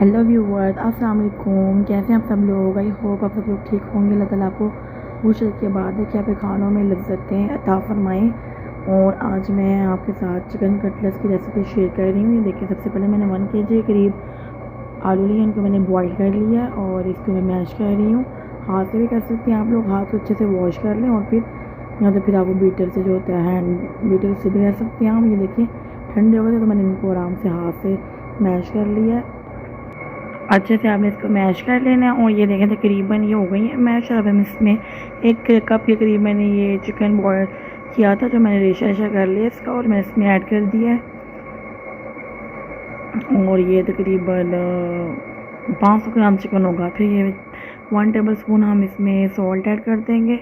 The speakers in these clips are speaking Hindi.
हेलो व्यूवर्स, अस्सलाम वालेकुम। कैसे हैं आप सब लोग? आई होप आप सब लोग ठीक होंगे। अल्लाह ताला आपको खुश रखे, बाद है कि आपके खानों में लज्जतें अता फरमाएँ। और आज मैं आपके साथ चिकन कटलेट्स की रेसिपी शेयर कर रही हूँ। ये देखिए, सबसे पहले मैंने 1 केजी के करीब आलू लिए, इनको मैंने बॉईल कर लिया और इसको मैं मैश कर रही हूँ। हाथ से भी कर सकते हैं आप लोग, हाथ को अच्छे से वॉश कर लें और फिर या तो फिर आपको बीटर से जो होता है हैंड बीटर से भी कर सकते हैं आप। ये देखिए, ठंडे हो गए तो मैंने इनको आराम से हाथ से मैश कर लिया है। अच्छे से आपने इसको मैश कर लेना है। और ये देखें तकरीबन ये हो गई है मैश। अब हम इसमें 1 कप के करीब मैंने ये चिकन बॉयल किया था, जो मैंने रेशा रेशा कर लिया इसका, और मैं इसमें ऐड कर दिया है। और ये तकरीबन 500 ग्राम चिकन होगा। फिर ये 1 टेबल स्पून हम इसमें सॉल्ट ऐड कर देंगे।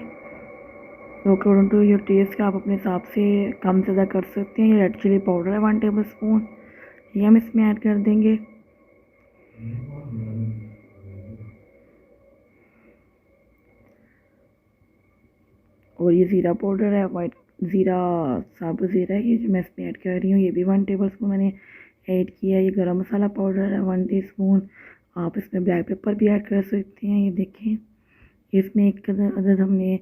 तो अकॉर्डिंग टू योर टेस्ट आप अपने हिसाब से कम से ज़्यादा कर सकते हैं। ये रेड चिली पाउडर है 1 टेबल स्पून, ये हम इसमें ऐड कर देंगे। और ये ज़ीरा पाउडर है, वाइट ज़ीरा, साबुत ज़ीरा है, ये जो मैं इसमें ऐड कर रही हूँ, ये भी 1 टेबल स्पून मैंने ऐड किया है। ये गरम मसाला पाउडर है 1 टीस्पून। आप इसमें ब्लैक पेपर भी ऐड कर सकते हैं। ये देखें, इसमें एक अदद हमने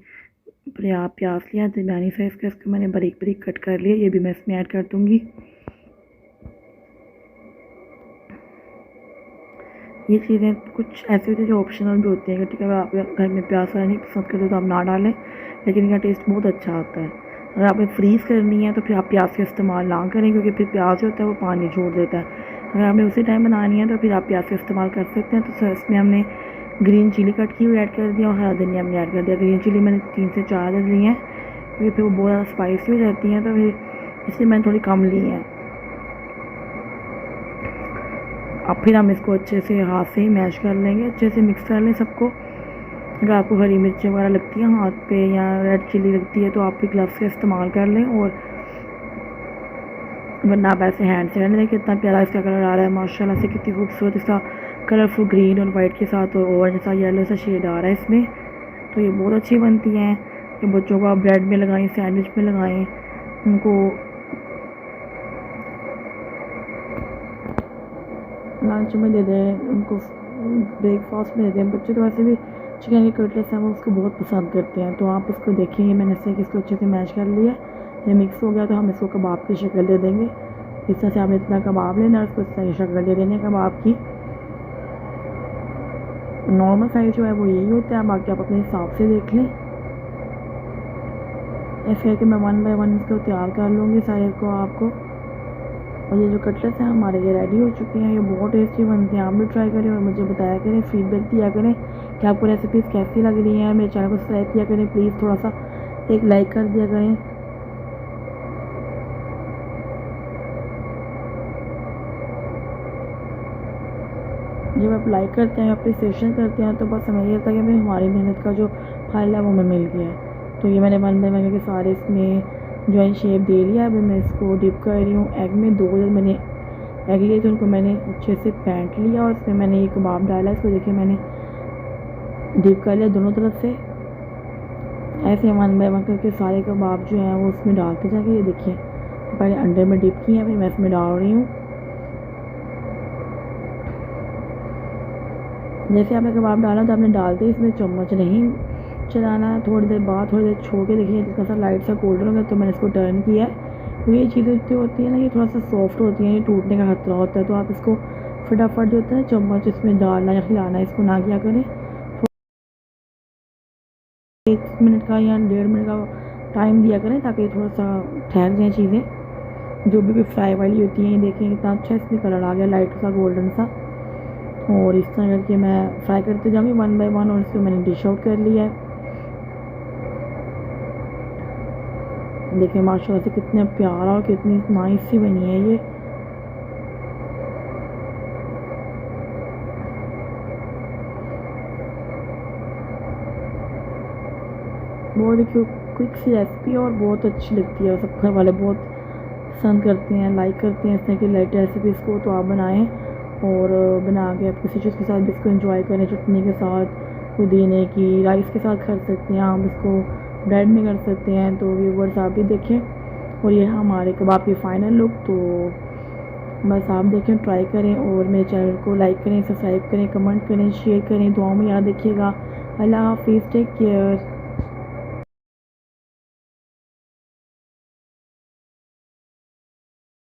प्याज लिया दरमियानी साइज़ का, इसको मैंने बारीक बारीक कट कर लिया, ये भी मैं इसमें ऐड कर दूँगी। ये चीज़ें कुछ ऐसी होती है जो ऑप्शनल भी होती हैं, कि ठीक है, अगर आप घर में प्याज वाला नहीं पसंद करते तो आप ना डालें, लेकिन इनका टेस्ट बहुत अच्छा आता है। अगर आपने फ्रीज़ करनी है तो फिर आप प्याज का इस्तेमाल ना करें, क्योंकि फिर प्याज जो होता है वो पानी छोड़ देता है। अगर आपने उसी टाइम बनानी है तो फिर आप प्याज का इस्तेमाल कर सकते हैं। तो इसमें हमने ग्रीन चिली कट की हुई ऐड कर दिया और हरा धनिया हमने ऐड कर दिया। ग्रीन चिली मैंने 3 से 4 अदद ली हैं, क्योंकि फिर वो बहुत ज़्यादा स्पाइसी हो जाती हैं, तो फिर इसलिए मैंने थोड़ी कम ली हैं। अब फिर हम इसको अच्छे से हाथ से ही मैश कर लेंगे, अच्छे से मिक्स कर लें सबको। अगर आपको हरी मिर्चें वगैरह लगती हैं हाथ पे या रेड चिली लगती है तो आप भी ग्लव्स का इस्तेमाल कर लें, और वरना आप ऐसे हैंड से करने। देखिए कितना प्यारा इसका कलर आ रहा है माशाल्लाह से, कितनी खूबसूरत इसका कलरफुल ग्रीन और वाइट के साथ और ऑरेंज सा येलो सा शेड आ रहा है इसमें। तो ये बहुत अच्छी बनती हैं। ये बच्चों को आप ब्रेड में लगाएं, सैंडविच में लगाएं, उनको लंच में दे दें, उनको ब्रेकफास्ट में दे दें। बच्चे तो वैसे भी चिकन के कटलेट्स हैं वो उसको बहुत पसंद करते हैं। तो आप इसको देखेंगे, मैंने इससे इसको अच्छे से मैश कर लिया। ये मिक्स हो गया तो हम इसको कबाब की शक्ल दे देंगे। इस तरह से आपने इतना कबाब लेना और उसको इस तरह की शक्ल दे देनी है कबाब की। नॉर्मल साइज़ जो है वो यही होता है, बाकी आप अपने हिसाब से देख लें। ऐसे करके मैं 1 बाय 1 इसको तैयार कर लूँगी सारे को आपको। और ये जो कटलेट्स हैं हमारे ये रेडी हो चुके हैं। ये बहुत टेस्टी बनते हैं, आप भी ट्राई करें और मुझे बताया करें, फीडबैक दिया करें कि आपको रेसिपीज़ कैसी लग रही हैं। मेरे चैनल को सब्सक्राइब किया करें प्लीज़, थोड़ा सा एक लाइक कर दिया करें। जब आप लाइक करते हैं, अप्रिसिएशन करते हैं, तो बस हमें ये लगता है कि हमारी मेहनत का जो फल है वो हमें मिल गया है। तो ये मैंने 1 बाय 1 के सारे इसमें जॉइंट शेप दे लिया। अभी मैं इसको डिप कर रही हूँ एग में। 2 मैंने एग लिए थे, उनको मैंने अच्छे से फेंट लिया और इसमें मैंने ये कबाब डाला। इसको देखिए मैंने डिप कर लिया दोनों तरफ से। ऐसे 1 बाय 1 करके सारे कबाब जो हैं वो उसमें डालते जाके। ये देखिए पहले अंडे में डिप किए, फिर मैं इसमें डाल रही हूँ। जैसे आपने कबाब डाला तो आपने डालते ही इसमें चम्मच नहीं चलाना है। थोड़ी देर बाद थोड़ी देर छोड़ के देखिए इसका सा लाइट सा गोल्डन हो गया तो मैंने इसको टर्न किया है। क्योंकि ये चीज़ें जो होती है ना, ये थोड़ा सा सॉफ्ट होती हैं, ये टूटने का खतरा होता है। तो आप इसको फटाफट जो होता है चम्मच इसमें डालना या खिलाना इसको ना किया करें। 1 मिनट का या 1.5 मिनट का टाइम दिया करें, ताकि थोड़ा सा ठहर जाएँ चीज़ें जो भी फ्राई वाली होती हैं। ये देखें कितना अच्छा इसमें कलर आ गया, लाइट सा गोल्डन सा। और इस तरह करके मैं फ्राई करते जाऊँगी 1 बाय 1, और इसको मैंने डिश आउट कर लिया है। देखिए माशाल्लाह से कितने प्यारा और कितनी नाइस सी बनी है ये। बहुत ही क्विक सी रेसिपी और बहुत अच्छी लगती है। सब घर वाले बहुत पसंद करते हैं, लाइक करते हैं इस तरह की लाइट रेसिपीज़ को। तो आप बनाएं और बना के आप किसी चीज़ के साथ भी इसको एंजॉय करें, चटनी के साथ, पुदीने की, राइस के साथ कर सकते हैं आप इसको, ब्रेड में कर सकते हैं। तो व्यूवर्स आप भी देखें। और ये हमारे कबाब की फ़ाइनल लुक। तो बस आप देखें, ट्राई करें और मेरे चैनल को लाइक करें, सब्सक्राइब करें, कमेंट करें, शेयर करें, दुआओं में याद रखिएगा। अल्लाह हाफिज़, टेक केयर।